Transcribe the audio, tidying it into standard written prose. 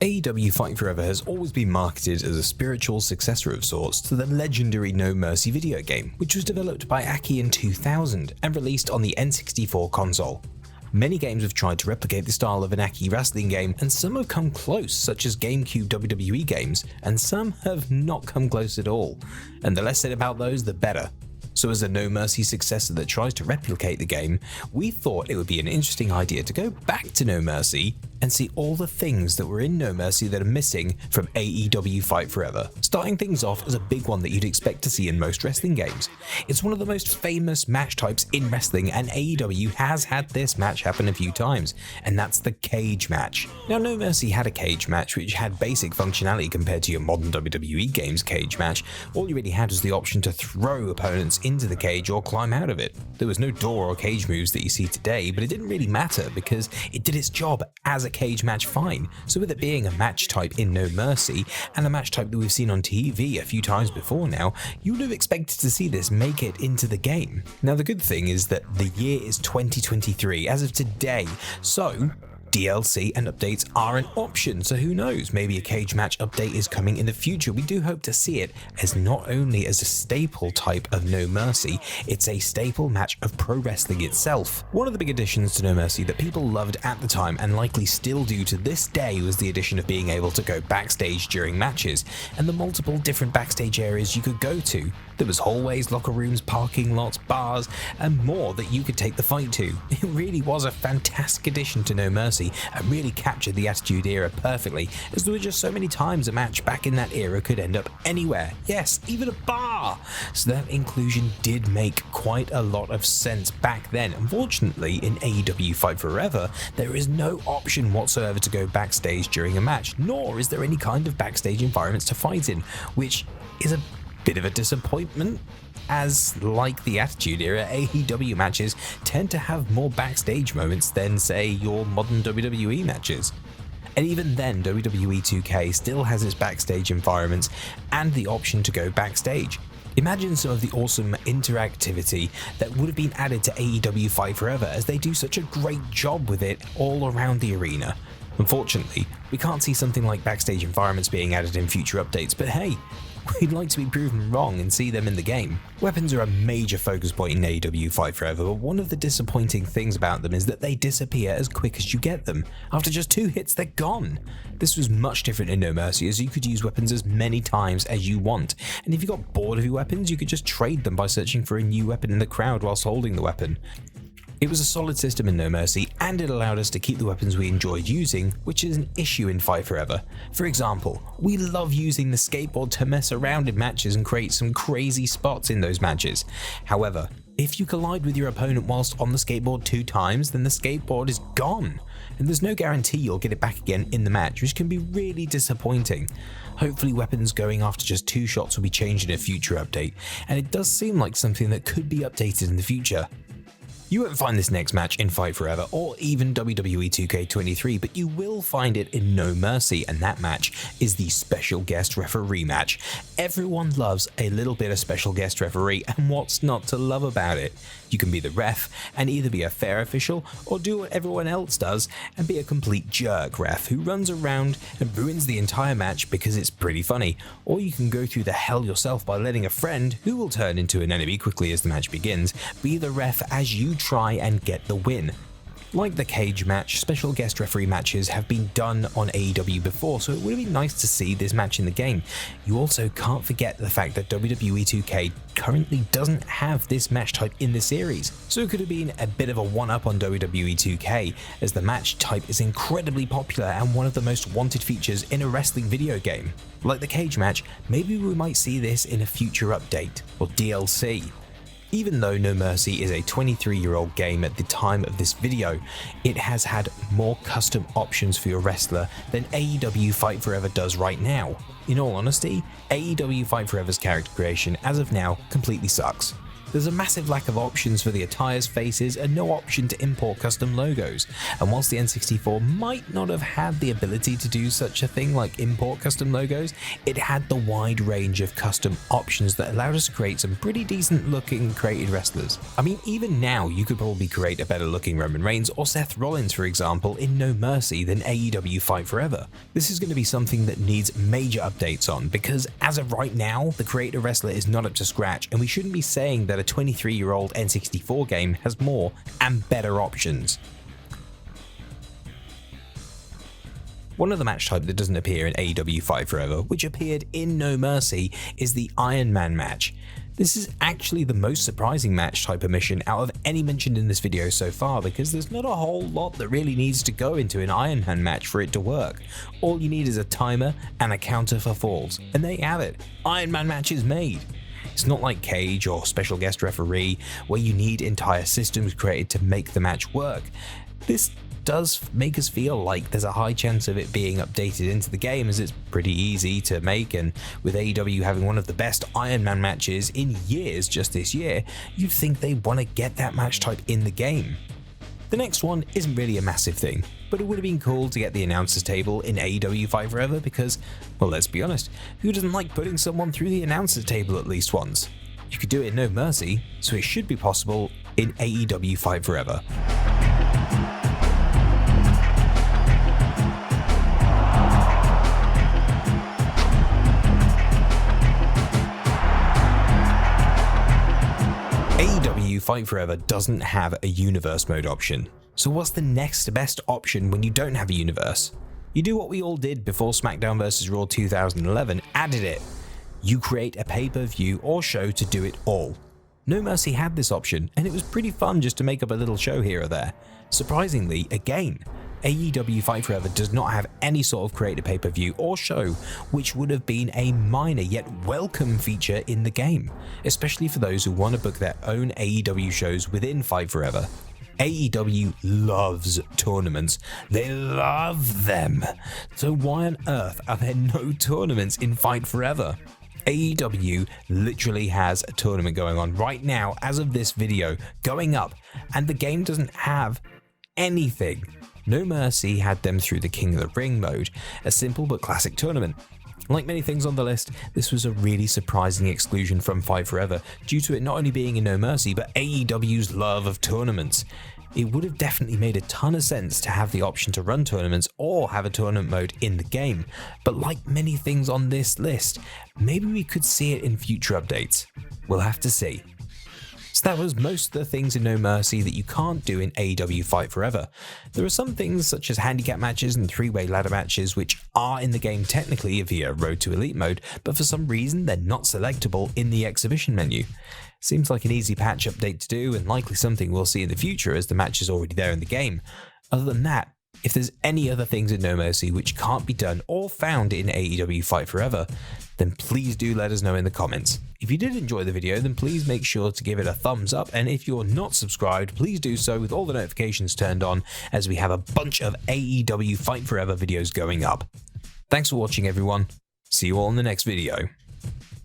AEW Fight Forever has always been marketed as a spiritual successor of sorts to the legendary No Mercy video game, which was developed by Aki in 2000 and released on the N64 console. Many games have tried to replicate the style of an Aki wrestling game, and some have come close, such as GameCube WWE games, and some have not come close at all. And the less said about those, the better. So as a No Mercy successor that tries to replicate the game, we thought it would be an interesting idea to go back to No Mercy and see all the things that were in No Mercy that are missing from AEW Fight Forever. Starting things off as a big one that you'd expect to see in most wrestling games. It's one of the most famous match types in wrestling, and AEW has had this match happen a few times, and that's the cage match. Now, No Mercy had a cage match which had basic functionality compared to your modern WWE games cage match. All you really had was the option to throw opponents into the cage or climb out of it. There was no door or cage moves that you see today, but it didn't really matter because it did its job as a cage match fine. So with it being a match type in No Mercy, and a match type that we've seen on TV a few times before now, you would have expected to see this make it into the game. Now the good thing is that the year is 2023 as of today, so DLC and updates are an option, so who knows, maybe a cage match update is coming in the future. We do hope to see it as not only as a staple type of No Mercy, it's a staple match of pro wrestling itself. One of the big additions to No Mercy that people loved at the time and likely still do to this day was the addition of being able to go backstage during matches, and the multiple different backstage areas you could go to. There was hallways, locker rooms, parking lots, bars, and more that you could take the fight to. It really was a fantastic addition to No Mercy and really captured the Attitude Era perfectly, as there were just so many times a match back in that era could end up anywhere. Yes, even a bar! So that inclusion did make quite a lot of sense back then. Unfortunately, in AEW Fight Forever, there is no option whatsoever to go backstage during a match, nor is there any kind of backstage environments to fight in, which is a bit of a disappointment, as like the Attitude Era, AEW matches tend to have more backstage moments than, say, your modern WWE matches. And even then, WWE 2K still has its backstage environments and the option to go backstage. Imagine some of the awesome interactivity that would have been added to AEW Fight Forever, as they do such a great job with it all around the arena. Unfortunately, we can't see something like backstage environments being added in future updates, but hey, we'd like to be proven wrong and see them in the game. Weapons are a major focus point in AEW Fight Forever, but one of the disappointing things about them is that they disappear as quick as you get them. After just 2 hits, they're gone. This was much different in No Mercy, as you could use weapons as many times as you want, and if you got bored of your weapons, you could just trade them by searching for a new weapon in the crowd whilst holding the weapon. It was a solid system in No Mercy, and it allowed us to keep the weapons we enjoyed using, which is an issue in Fight Forever. For example, we love using the skateboard to mess around in matches and create some crazy spots in those matches. However, if you collide with your opponent whilst on the skateboard 2 times, then the skateboard is gone, and there's no guarantee you'll get it back again in the match, which can be really disappointing. Hopefully weapons going after just 2 shots will be changed in a future update, and it does seem like something that could be updated in the future. You won't find this next match in Fight Forever or even WWE 2K23, but you will find it in No Mercy, and that match is the special guest referee match. Everyone loves a little bit of special guest referee, and what's not to love about it? You can be the ref and either be a fair official or do what everyone else does and be a complete jerk ref who runs around and ruins the entire match because it's pretty funny. Or you can go through the hell yourself by letting a friend, who will turn into an enemy quickly as the match begins, be the ref as you try and get the win. Like the cage match, special guest referee matches have been done on AEW before, so it would have been nice to see this match in the game. You also can't forget the fact that WWE 2K currently doesn't have this match type in the series, so it could have been a bit of a one-up on WWE 2K, as the match type is incredibly popular and one of the most wanted features in a wrestling video game. Like the cage match, maybe we might see this in a future update, or DLC. Even though No Mercy is a 23-year-old game at the time of this video, it has had more custom options for your wrestler than AEW Fight Forever does right now. In all honesty, AEW Fight Forever's character creation as of now completely sucks. There's a massive lack of options for the attires, faces, and no option to import custom logos. And whilst the N64 might not have had the ability to do such a thing like import custom logos, it had the wide range of custom options that allowed us to create some pretty decent looking created wrestlers. I mean, even now you could probably create a better looking Roman Reigns or Seth Rollins, for example, in No Mercy than AEW Fight Forever. This is going to be something that needs major updates on, because as of right now, the creator wrestler is not up to scratch, and we shouldn't be saying that a 23-year-old N64 game has more and better options. One other match type that doesn't appear in AEW Fight Forever, which appeared in No Mercy, is the Iron Man match. This is actually the most surprising match type omission out of any mentioned in this video so far, because there's not a whole lot that really needs to go into an Iron Man match for it to work. All you need is a timer and a counter for falls, and there you have it. Iron Man match is made. It's not like Cage or Special Guest Referee, where you need entire systems created to make the match work. This does make us feel like there's a high chance of it being updated into the game, as it's pretty easy to make, and with AEW having one of the best Iron Man matches in years just this year, you'd think they want to get that match type in the game. The next one isn't really a massive thing, but it would have been cool to get the announcers table in AEW Fight Forever because, well, let's be honest, who doesn't like putting someone through the announcers table at least once? You could do it in No Mercy, so it should be possible in AEW Fight Forever. AEW Fight Forever doesn't have a universe mode option. So what's the next best option when you don't have a universe? You do what we all did before SmackDown vs. Raw 2011 added it. You create a pay-per-view or show to do it all. No Mercy had this option, and it was pretty fun just to make up a little show here or there. Surprisingly, again, AEW Fight Forever does not have any sort of creator pay-per-view or show, which would have been a minor yet welcome feature in the game, especially for those who want to book their own AEW shows within Fight Forever. AEW loves tournaments. They love them. So why on earth are there no tournaments in Fight Forever? AEW literally has a tournament going on right now as of this video, going up, and the game doesn't have anything. No Mercy had them through the King of the Ring mode, a simple but classic tournament. Like many things on the list, this was a really surprising exclusion from Fight Forever due to it not only being in No Mercy, but AEW's love of tournaments. It would have definitely made a ton of sense to have the option to run tournaments or have a tournament mode in the game, but like many things on this list, maybe we could see it in future updates. We'll have to see. So that was most of the things in No Mercy that you can't do in AEW Fight Forever. There are some things such as handicap matches and three-way ladder matches which are in the game technically via Road to Elite mode, but for some reason they're not selectable in the exhibition menu. Seems like an easy patch update to do, and likely something we'll see in the future as the match is already there in the game. Other than that, if there's any other things in No Mercy which can't be done or found in AEW Fight Forever, then please do let us know in the comments. If you did enjoy the video, then please make sure to give it a thumbs up, and if you're not subscribed, please do so with all the notifications turned on, as we have a bunch of AEW Fight Forever videos going up. Thanks for watching everyone, see you all in the next video.